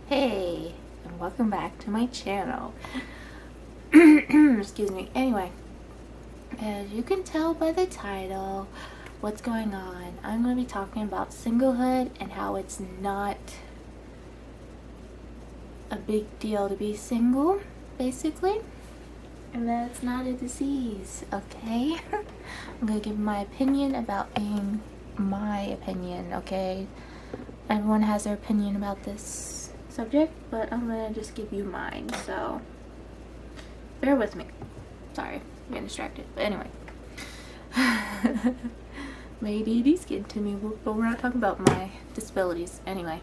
Hey, and welcome back to my channel. Excuse me. Anyway, as you can tell by the title, what's going on, I'm going to be talking about singlehood and how it's not a big deal to be single, basically. And that it's not a disease, okay? I'm going to give my opinion about being my opinion, okay? Everyone has their opinion about this subject, but I'm gonna just give you mine, so bear with me. Sorry, I'm getting distracted. But anyway, my ADD's getting to me, but we're not talking about my disabilities. Anyway,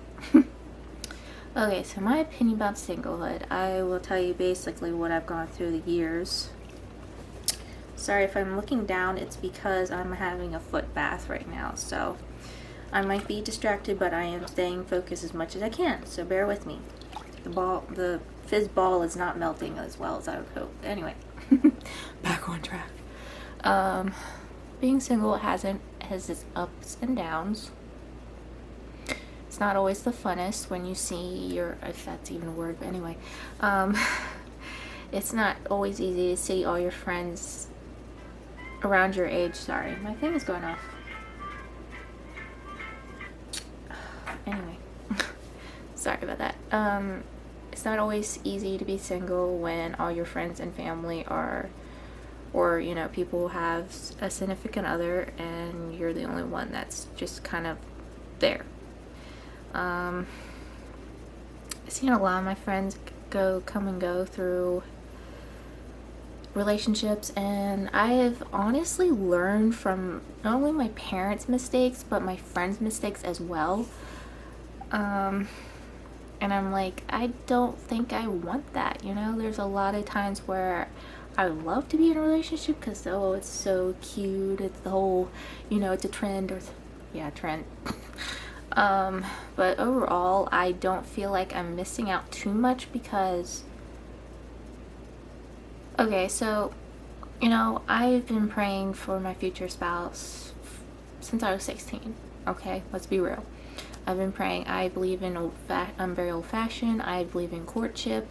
okay, so my opinion about singlehood. I will tell you basically what I've gone through the years. Sorry if I'm looking down, it's because I'm having a foot bath right now, so I might be distracted, but I am staying focused as much as I can, so bear with me. The fizz ball is not melting as well as I would hope. Anyway, back on track. Being single has its ups and downs. It's not always the funnest when you see if that's even a word, but anyway. It's not always easy to see all your friends around your age. Sorry, my thing is going off. Anyway, sorry about that. It's not always easy to be single when all your friends and family are, or you know, people have a significant other and you're the only one that's just kind of there. I've seen a lot of my friends come and go through relationships, and I have honestly learned from not only my parents' mistakes but my friends' mistakes as well. And I'm like, I don't think I want that, you know? There's a lot of times where I would love to be in a relationship because, oh, it's so cute, it's the whole, you know, it's a trend, or yeah, trend. But overall, I don't feel like I'm missing out too much because, okay, so, you know, I've been praying for my future spouse since I was 16, okay? Let's be real. I've been praying. I believe in I'm very old-fashioned. I believe in courtship.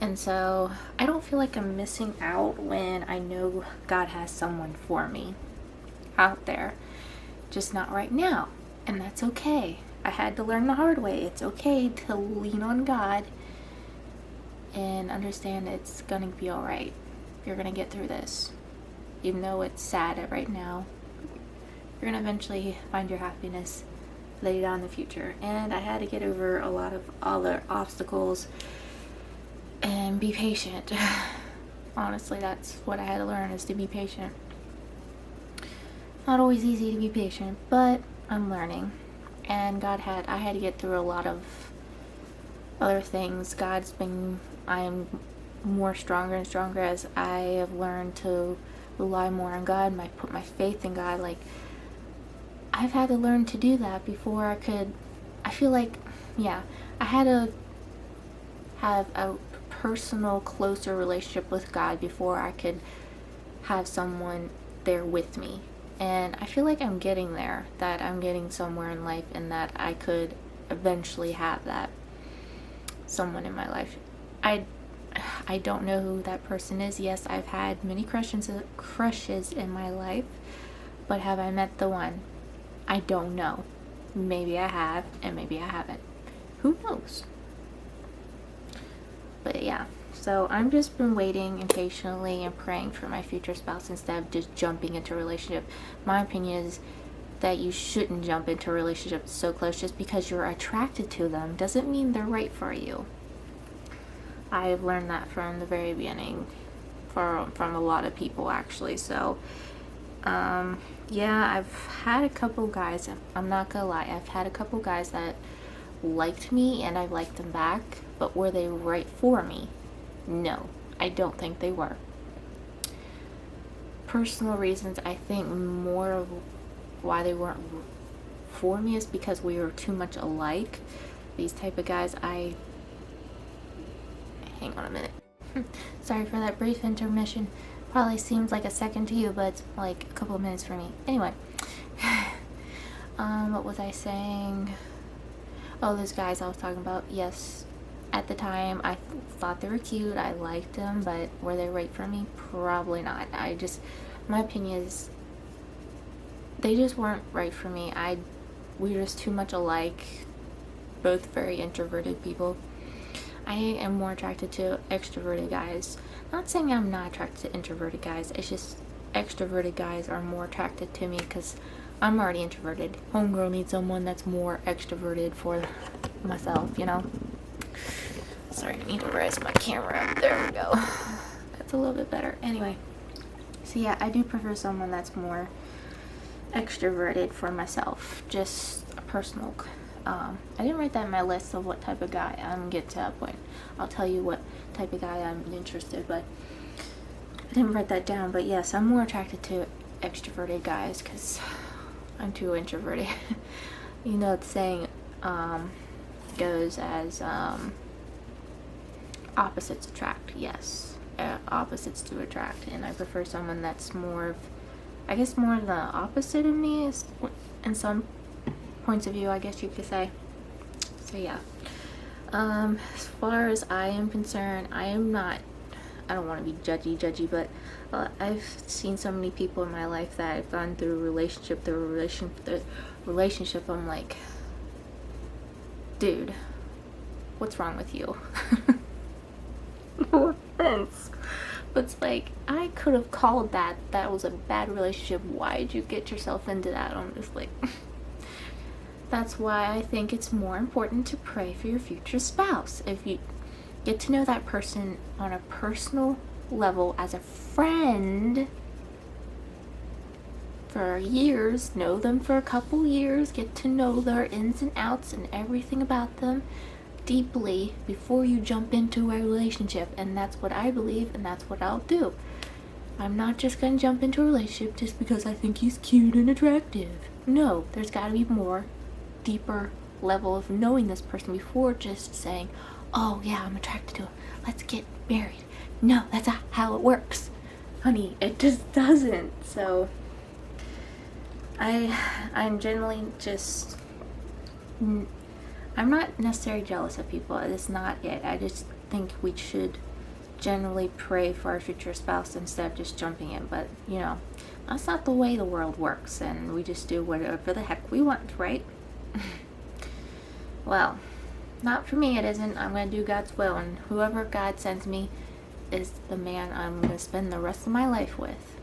And so I don't feel like I'm missing out when I know God has someone for me out there. Just not right now. And that's okay. I had to learn the hard way. It's okay to lean on God and understand it's gonna be alright. You're gonna get through this. Even though it's sad right now, you're gonna eventually find your happiness later on in the future. And I had to get over a lot of other obstacles and be patient. Honestly, that's what I had to learn, is to be patient. Not always easy to be patient, but I'm learning. And I had to get through a lot of other things. I am more stronger and stronger as I have learned to rely more on God and put my faith in God. Like, I've had to learn to do that before I feel like, yeah, I had to have a personal, closer relationship with God before I could have someone there with me. And I feel like I'm getting there, that I'm getting somewhere in life, and that I could eventually have that someone in my life. I don't know who that person is. Yes, I've had many crushes in my life, but have I met the one? I don't know. Maybe I have, and maybe I haven't. Who knows? But yeah, so I've just been waiting and patiently and praying for my future spouse instead of just jumping into a relationship. My opinion is that you shouldn't jump into a relationship so close. Just because you're attracted to them doesn't mean they're right for you. I've learned that from the very beginning, from a lot of people actually. So yeah, I've had a couple guys, I'm not gonna lie, I've had a couple guys that liked me and I liked them back, but were they right for me? No, I don't think they were. Personal reasons, I think more of why they weren't for me is because we were too much alike. These type of guys, hang on a minute. Sorry for that brief intermission. Probably seems like a second to you, but it's like a couple of minutes for me. Anyway, what was I saying? Oh, those guys I was talking about. Yes, At the time, I thought they were cute. I liked them, but were they right for me? Probably not. My opinion is they just weren't right for me. We were just too much alike. Both very introverted people. I am more attracted to extroverted guys. Not saying I'm not attracted to introverted guys. It's just extroverted guys are more attracted to me because I'm already introverted. Homegirl needs someone that's more extroverted for myself, you know? Sorry, I need to raise my camera up. There we go. That's a little bit better. Anyway. So yeah, I do prefer someone that's more extroverted for myself. Just a personal... I didn't write that in my list of what type of guy. I'm gonna get to that point. I'll tell you what type of guy I'm interested, but I didn't write that down. But yes, I'm more attracted to extroverted guys because I'm too introverted. You know, the saying goes as opposites attract. Yes, opposites do attract, and I prefer someone that's more of, I guess, more the opposite of me is in some points of view, I guess you could say. So yeah, as far as I am concerned, I don't want to be judgy, but I've seen so many people in my life that have gone through relationship, I'm like, dude, what's wrong with you? No offense, but it's like, I could have called that was a bad relationship. Why did you get yourself into that? I'm just like, that's why I think it's more important to pray for your future spouse. If you get to know that person on a personal level as a friend for years, know them for a couple years, get to know their ins and outs and everything about them deeply before you jump into a relationship. And that's what I believe, and that's what I'll do. I'm not just gonna jump into a relationship just because I think he's cute and attractive. No, there's gotta be more deeper level of knowing this person before just saying, oh yeah, I'm attracted to him, let's get married. No, that's not how it works, honey. It just doesn't. So I'm generally just, I'm not necessarily jealous of people. It's not it. I just think we should generally pray for our future spouse instead of just jumping in. But you know, that's not the way the world works, and we just do whatever the heck we want, right? Well, not for me, it isn't. I'm going to do God's will, and whoever God sends me is the man I'm going to spend the rest of my life with.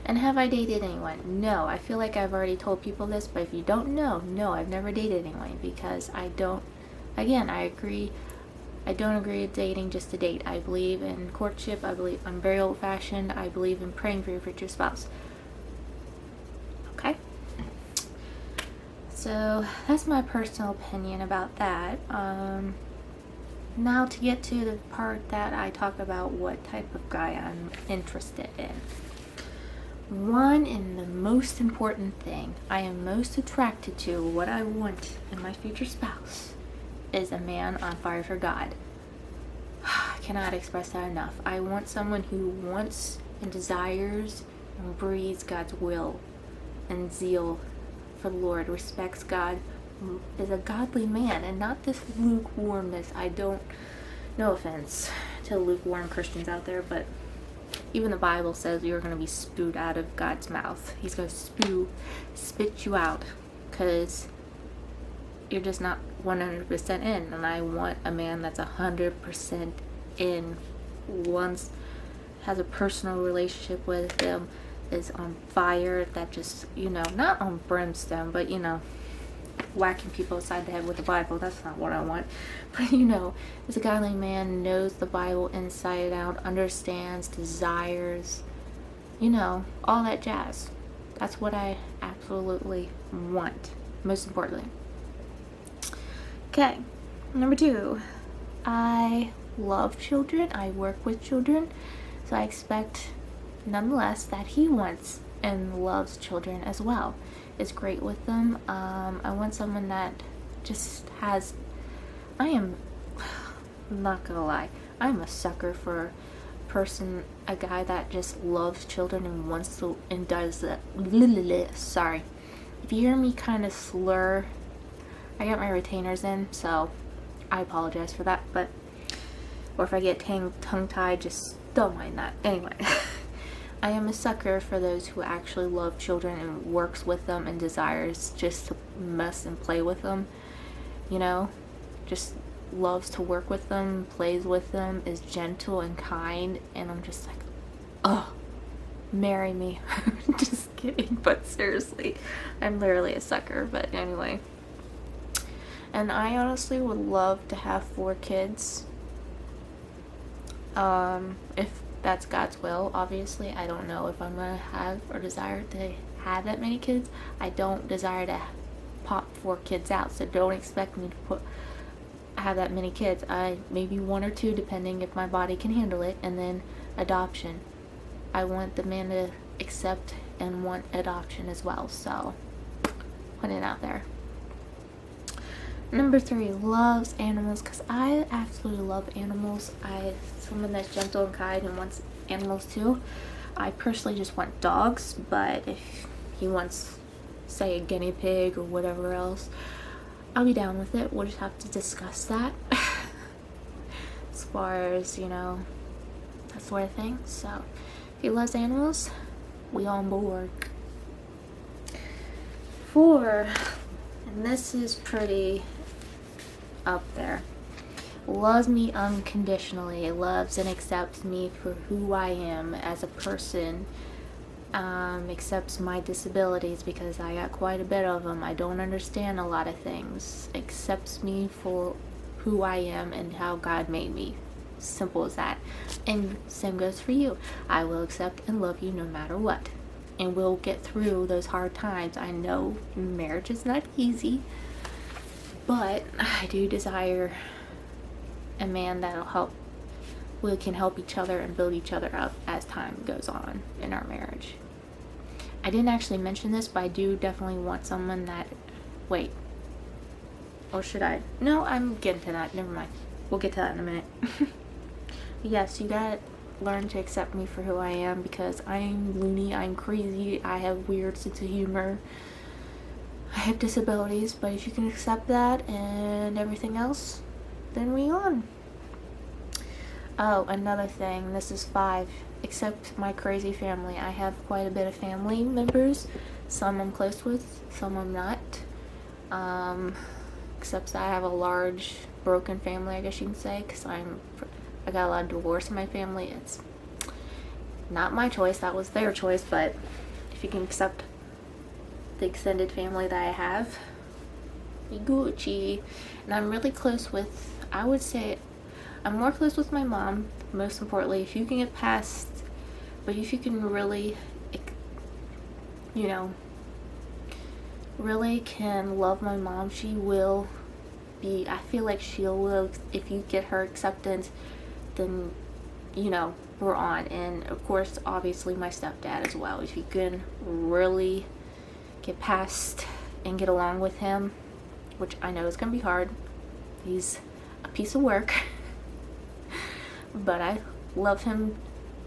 And have I dated anyone? No. I feel like I've already told people this, but if you don't know, no, I've never dated anyone because I don't, again, I don't agree with dating just to date. I believe in courtship. I'm very old-fashioned. I believe in praying for your future spouse. Okay? So that's my personal opinion about that. Now to get to the part that I talk about what type of guy I'm interested in. One and the most important thing I am most attracted to, what I want in my future spouse, is a man on fire for God. I cannot express that enough. I want someone who wants and desires and breathes God's will and zeal for the Lord, respects God, is a godly man, and not this lukewarmness. No offense to lukewarm Christians out there, but even the Bible says you're going to be spewed out of God's mouth. He's going to spit you out because you're just not 100% in. And I want a man that's 100% in, has a personal relationship with them, is on fire, that just, not on brimstone, but, whacking people upside the head with the Bible. That's not what I want. But, is a godly man, knows the Bible inside out, understands, desires, all that jazz. That's what I absolutely want, most importantly. Okay, number 2. I love children. I work with children. So I expect, nonetheless, that he wants and loves children as well. Is great with them. I want someone that just has, I'm not gonna lie, I'm a sucker for a guy that just loves children and wants to, and does that. Sorry. If you hear me kind of slur, I got my retainers in, so I apologize for that, but, or if I get tongue-tied, just don't mind that. Anyway, I am a sucker for those who actually love children and works with them and desires just to mess and play with them, you know, just loves to work with them, plays with them, is gentle and kind, and I'm just like, oh, marry me. Just kidding, but seriously, I'm literally a sucker. But anyway, and I honestly would love to have 4 kids, if that's God's will. Obviously, I don't know if I'm gonna have or desire to have that many kids. I don't desire to pop 4 kids out, so don't expect me to have that many kids. I maybe 1 or 2, depending if my body can handle it, and then adoption. I want the man to accept and want adoption as well, so put it out there. Number 3, loves animals, because I absolutely love animals. Someone that's gentle and kind and wants animals too. I personally just want dogs, but if he wants, say, a guinea pig or whatever else, I'll be down with it. We'll just have to discuss that. As far as, you know, that sort of thing. So, if he loves animals, we on board. 4, and this is pretty up there. Loves me unconditionally. Loves and accepts me for who I am as a person. Accepts my disabilities, because I got quite a bit of them. I don't understand a lot of things. Accepts me for who I am and how God made me. Simple as that. And same goes for you. I will accept and love you no matter what. And we'll get through those hard times. I know marriage is not easy, but I do desire a man that'll help. We can help each other and build each other up as time goes on in our marriage. I didn't actually mention this, but I do definitely want someone that... Wait. Or should I? No, I'm getting to that. Never mind. We'll get to that in a minute. Yes, you gotta learn to accept me for who I am, because I'm loony, I'm crazy, I have weird sense of humor, I have disabilities, but if you can accept that and everything else, then we on. Oh, another thing, this is 5. Accept my crazy family. I have quite a bit of family members. Some I'm close with, some I'm not. Except that I have a large broken family, I guess you can say, because I got a lot of divorce in my family. It's not my choice, that was their choice, but if you can accept the extended family that I have, be Gucci. And I'm really close with, I would say, I'm more close with my mom, most importantly. If you can get past, but if you can really, you know, really can love my mom, she will be, I feel like she will, if you get her acceptance, then, you know, we're on. And of course, obviously my stepdad as well. If you can really get past and get along with him, which I know is gonna be hard, he's a piece of work. But I love him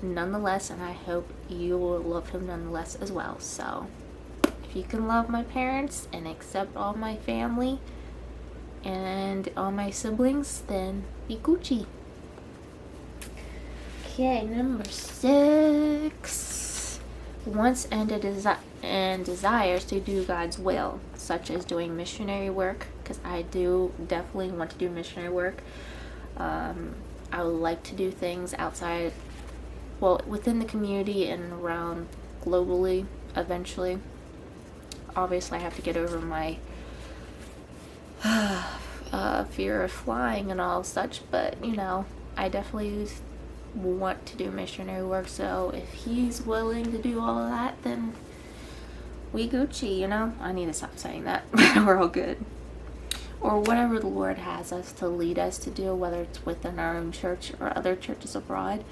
nonetheless, and I hope you will love him nonetheless as well. So if you can love my parents and accept all my family and all my siblings, then be Gucci. Okay, number 6. Wants and desires to do God's will, such as doing missionary work, because I do definitely want to do missionary work. I would like to do things outside, well, within the community and around globally eventually. Obviously, I have to get over my fear of flying and all such, but, you know, I definitely want to do missionary work, so if he's willing to do all of that, then we Gucci, you know? I need to stop saying that. We're all good. Or whatever the Lord has us to lead us to do, whether it's within our own church or other churches abroad.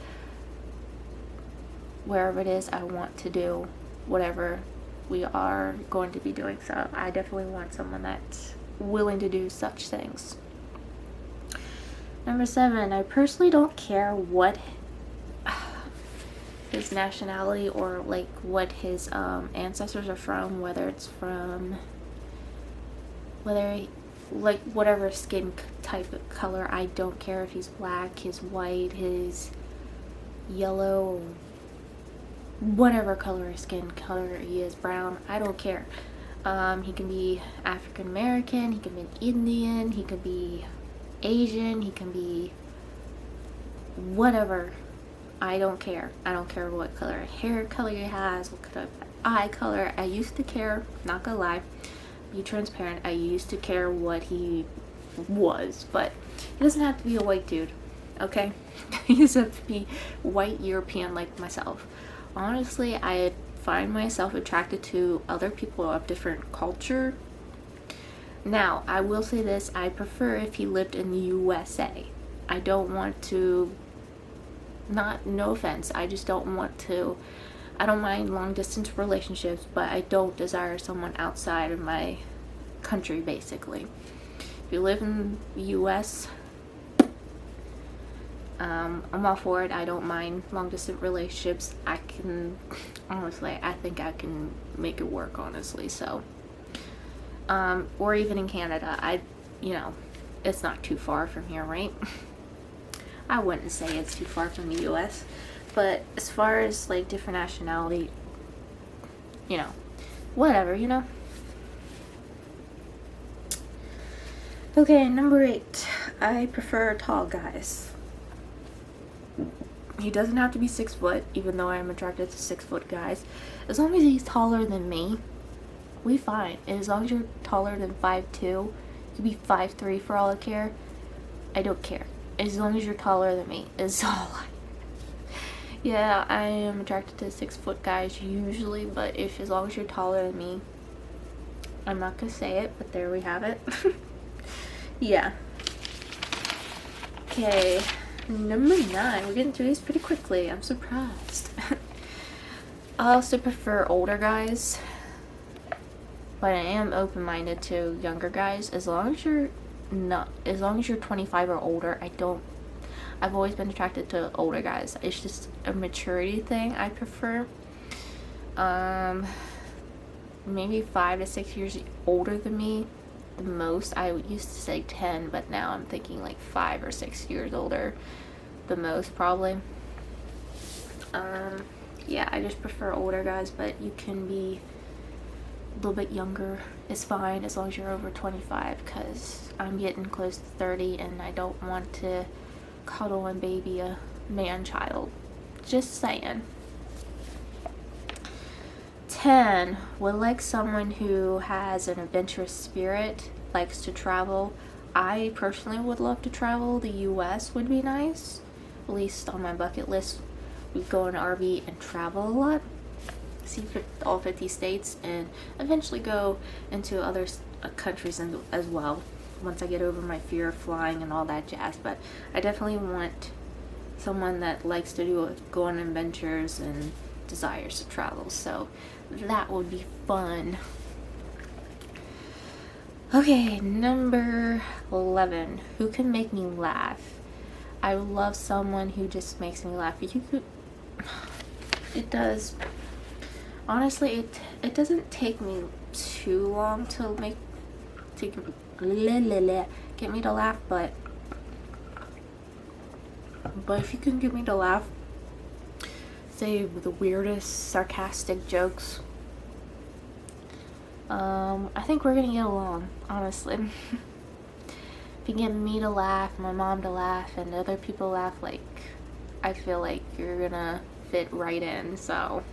Wherever it is, I want to do whatever we are going to be doing. So I definitely want someone that's willing to do such things. Number 7, I personally don't care what his nationality or like what his ancestors are from, whether like whatever skin type of color. I don't care if he's black, he's white, he's yellow, whatever color skin color he is, brown, I don't care. He can be African American, he can be Indian, he can be Asian, he can be whatever. I don't care. I don't care what color hair color he has, what color eye color. I used to care, not gonna lie, be transparent, I used to care what he was, but he doesn't have to be a white dude, okay? He doesn't have to be white European like myself. Honestly, I find myself attracted to other people of different culture. Now, I will say this, I prefer if he lived in the USA. I don't want to, no offense, I just don't want to, I don't mind long distance relationships, but I don't desire someone outside of my country, basically. If you live in the US, I'm all for it. I don't mind long distance relationships. I can, honestly, I think I can make it work, honestly, so. Or even in Canada, it's not too far from here, right? I wouldn't say it's too far from the US, but as far as like different nationality, whatever, Okay, number 8. I prefer tall guys. He doesn't have to be 6 foot, even though I'm attracted to 6 foot guys. As long as he's taller than me, we fine. And as long as you're taller than 5'2", you could be 5'3" for all I care. I don't care. As long as you're taller than me is all Yeah, I am attracted to 6 foot guys usually, but as long as you're taller than me, I'm not gonna say it, but there we have it. Yeah. Okay, number 9. We're getting through these pretty quickly. I'm surprised. I also prefer older guys, but I am open-minded to younger guys. As long as you're 25 or older, I've always been attracted to older guys. It's just a maturity thing I prefer. Maybe 5 to 6 years older than me. The most, I used to say 10, but now I'm thinking like 5 or 6 years older. The most, probably. Yeah, I just prefer older guys, but you can be a little bit younger. It's fine as long as you're over 25, because I'm getting close to 30 and I don't want to cuddle and baby a man-child. Just saying. 10. Would like someone who has an adventurous spirit, likes to travel. I personally would love to travel. The US would be nice. At least on my bucket list, we go on RV and travel a lot. See all 50 states and eventually go into other countries as well once I get over my fear of flying and all that jazz. But I definitely want someone that likes to go on adventures and desires to travel, so that would be fun. Okay, number 11. Who can make me laugh? I love someone who just makes me laugh. It does. Honestly, it doesn't take me too long to get me to laugh, but if you can get me to laugh, say the weirdest sarcastic jokes, I think we're gonna get along, honestly. If you get me to laugh, my mom to laugh, and other people laugh, like, I feel like you're gonna fit right in. So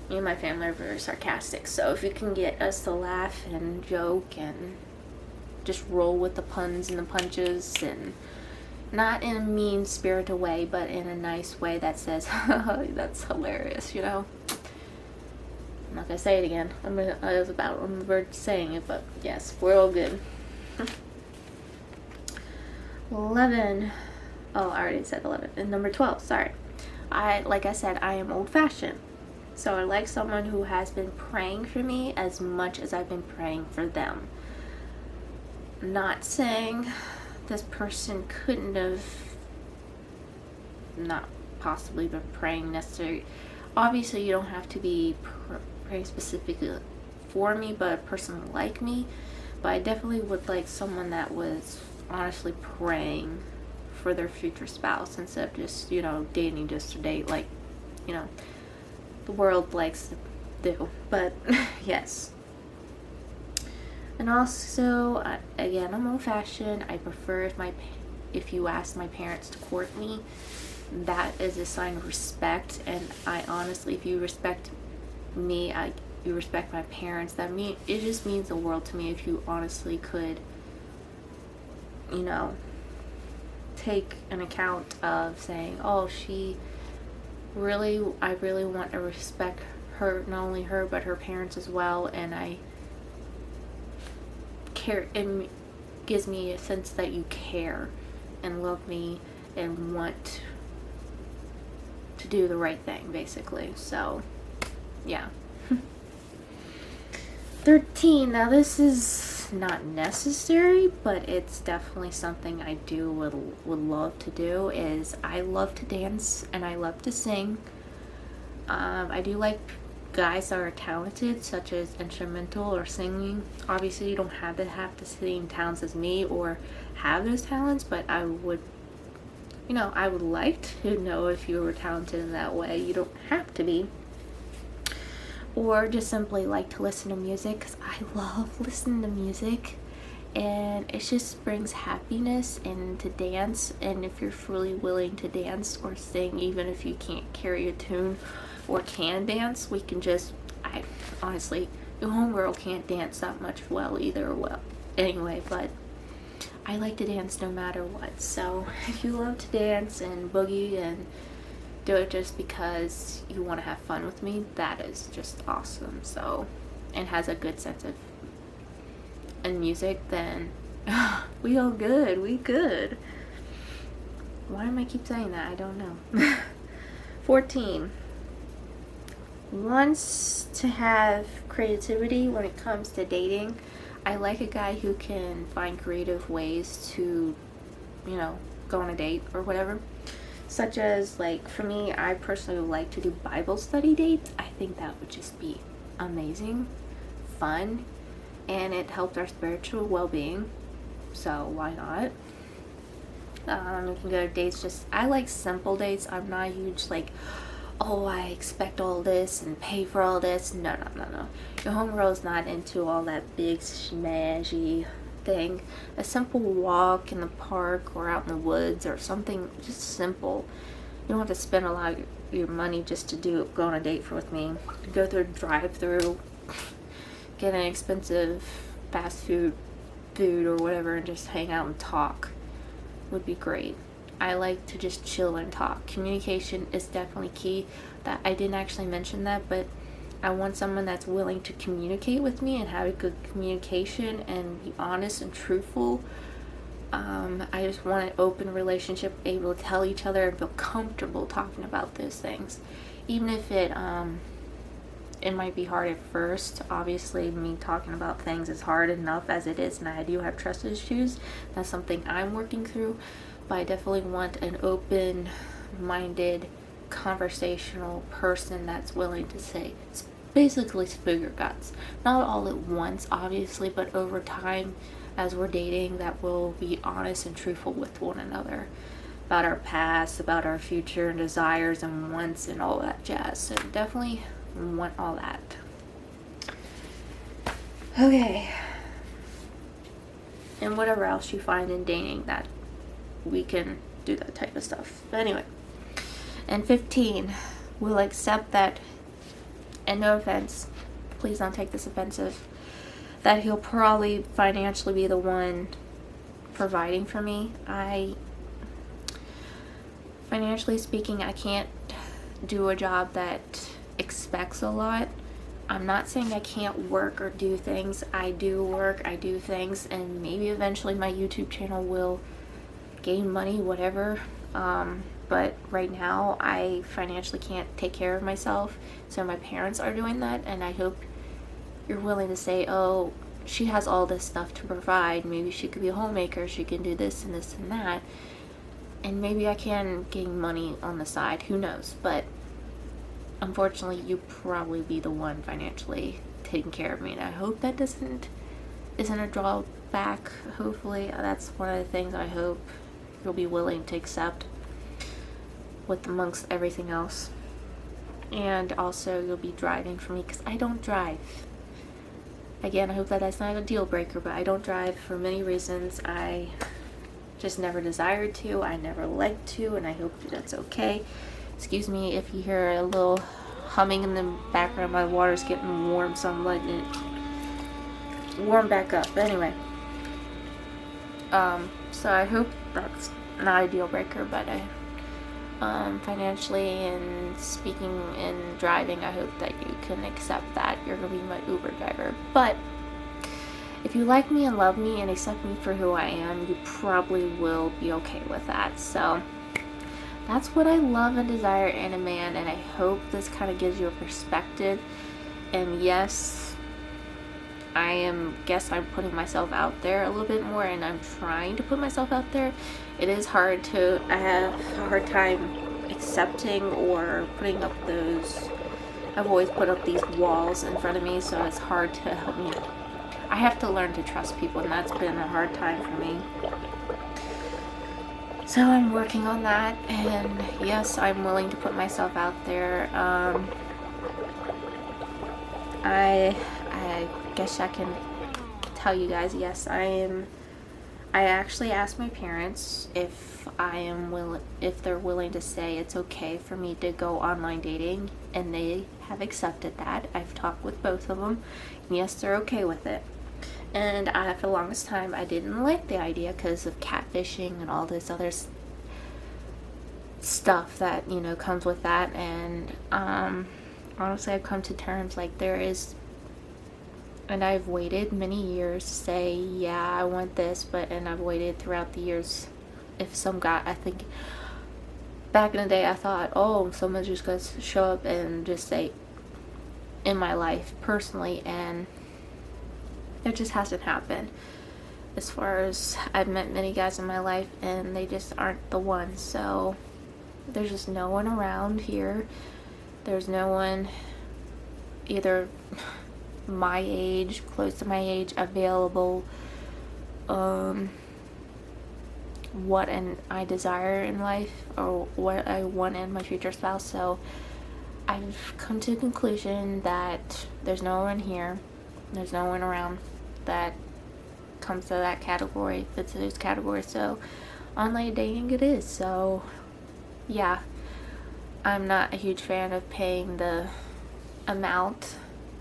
me and my family are very sarcastic, so if you can get us to laugh and joke and just roll with the puns and the punches, and not in a mean-spirited way, but in a nice way that says, that's hilarious, I'm not gonna say it again. I'm on the verge of saying it, but yes, we're all good. 11. Oh, I already said 11. And number 12, sorry. Like I said, I am old-fashioned. So I like someone who has been praying for me as much as I've been praying for them. Not saying this person couldn't have not possibly been praying necessarily. Obviously, you don't have to be praying specifically for me, but a person like me. But I definitely would like someone that was honestly praying for their future spouse instead of just, dating just to date, like, the world likes to do. But yes. And also, again, I'm old-fashioned. I prefer if you ask my parents to court me. That is a sign of respect. And I honestly, if you respect me, you respect my parents. It just means the world to me if you honestly could, take an account of saying, oh, I really want to respect her, not only her, but her parents as well. And I care, it gives me a sense that you care and love me and want to do the right thing, basically. So, yeah. 13. Now, this is not necessary, but it's definitely something I would love to do. Is I love to dance and I love to sing. I do like guys that are talented, such as instrumental or singing. Obviously, you don't have to have the same talents as me or have those talents, but I would like to know if you were talented in that way. You don't have to be. Or just simply like to listen to music, because I love listening to music. And it just brings happiness, and to dance. And if you're fully willing to dance or sing, even if you can't carry a tune or can dance, we can just, honestly, your homegirl can't dance that much well either. Well, anyway, but I like to dance no matter what. So if you love to dance and boogie and do it just because you want to have fun with me, that is just awesome. So, and has a good sense of and music, then we all good. We good. Why am I keep saying that? I don't know. 14. Wants to have creativity when it comes to dating. I like a guy who can find creative ways to, go on a date or whatever. Such as, like, for me, I personally would like to do Bible study dates. I think that would just be amazing, fun, and it helps our spiritual well-being. So why not? We can go to dates. I like simple dates. I'm not huge, like, oh, I expect all this and pay for all this. No. Your homegirl's not into all that big smashy thing. A simple walk in the park or out in the woods or something just simple. You don't have to spend a lot of your money just to go on a date with me. Go through a drive-through, get an expensive fast food or whatever, and just hang out and talk would be great. I like to just chill and talk. Communication is definitely key. That I didn't actually mention that, but I want someone that's willing to communicate with me and have a good communication and be honest and truthful. I just want an open relationship, able to tell each other and feel comfortable talking about those things. Even if it might be hard at first. Obviously, me talking about things is hard enough as it is, and I do have trust issues. That's something I'm working through. But I definitely want an open-minded, conversational person that's willing to say, basically spill your guts. Not all at once, obviously, but over time, as we're dating, that will be honest and truthful with one another. About our past, about our future and desires and wants and all that jazz. So definitely want all that. Okay. And whatever else you find in dating, that we can do that type of stuff. But anyway. And 15, we'll accept that, and no offense, please don't take this offensive, that he'll probably financially be the one providing for me. Financially speaking, I can't do a job that expects a lot. I'm not saying I can't work or do things. I do work, I do things, and maybe eventually my YouTube channel will gain money, whatever. But right now, I financially can't take care of myself, so my parents are doing that, and I hope you're willing to say, oh, she has all this stuff to provide. Maybe she could be a homemaker, she can do this and this and that, and maybe I can gain money on the side, who knows. But unfortunately, you probably be the one financially taking care of me, and I hope that doesn't isn't a drawback. Hopefully, that's one of the things I hope you'll be willing to accept with amongst everything else. And also, you'll be driving for me because I don't drive. Again, I hope that that's not a deal breaker, but I don't drive for many reasons. I just never desired to, I never liked to, and I hope that's okay. Excuse me if you hear a little humming in the background. My water's getting warm, so I'm letting it warm back up. But anyway, so I hope that's not a deal breaker, but financially and speaking and driving, I hope that you can accept that you're gonna be my Uber driver. But if you like me and love me and accept me for who I am, you probably will be okay with that. So that's what I love and desire in a man, and I hope this kind of gives you a perspective. And yes, I'm putting myself out there a little bit more, and I'm trying to put myself out there. It is hard to, I have a hard time accepting or putting up those, I've always put up these walls in front of me, so it's hard to help me. I have to learn to trust people, and that's been a hard time for me. So I'm working on that, and yes, I'm willing to put myself out there. I guess I can tell you guys, yes, I actually asked my parents if they're willing to say it's okay for me to go online dating, and they have accepted that. I've talked with both of them, and yes, they're okay with it. And for the longest time, I didn't like the idea because of catfishing and all this other stuff that, you know, comes with that. And honestly, I've come to terms, like, there is, and I've waited many years to say, yeah, I want this, and I've waited throughout the years. If some guy, I think back in the day, I thought, oh, someone's just gonna show up and just say, in my life personally, and it just hasn't happened. As far as, I've met many guys in my life, and they just aren't the one. So there's just no one around here. There's no one either my age, close to my age, available, what I desire in life, or what I want in my future spouse. So I've come to the conclusion that there's no one here, there's no one around that comes to that category, fits in those categories. So online dating it is. So yeah, I'm not a huge fan of paying the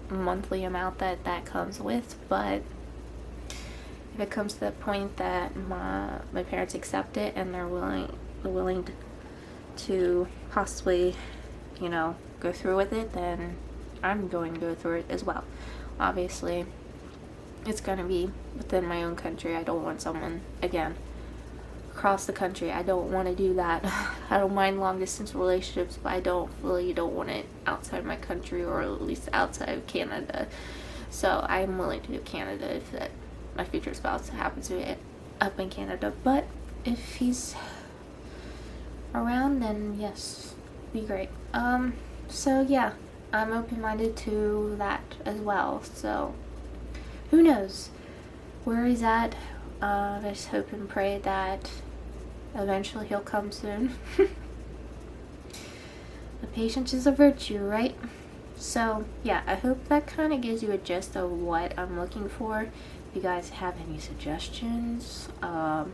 monthly amount that comes with, but if it comes to the point that my parents accept it and they're willing to possibly, you know, go through with it, then I'm going to go through it as well. Obviously, it's going to be within my own country. I don't want someone, again, across the country. I don't want to do that. I don't mind long distance relationships, but I don't want it outside my country, or at least outside of Canada. So I'm willing to do Canada if that my future spouse happens to be up in Canada. But if he's around, then yes, be great. So yeah, I'm open-minded to that as well. So who knows where he's at. I just hope and pray that eventually he'll come soon. The patience is a virtue, right? So yeah, I hope that kind of gives you a gist of what I'm looking for. If you guys have any suggestions, my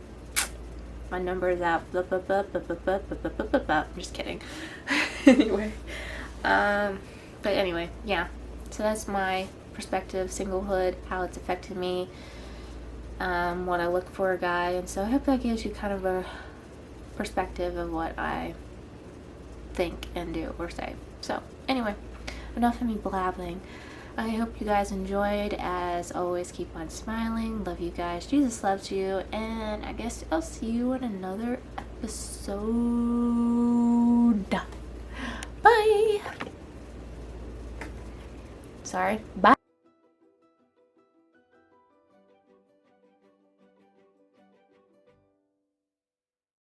number is out. I'm just kidding. Anyway, but anyway, yeah. So that's my perspective, singlehood, how it's affected me, what I look for a guy, and so I hope that gives you kind of a perspective of what I think and do or say. So anyway, enough of me blabbing. I hope you guys enjoyed. As always, keep on smiling. Love you guys. Jesus loves you, and I guess I'll see you in another episode. Bye. Sorry. Bye.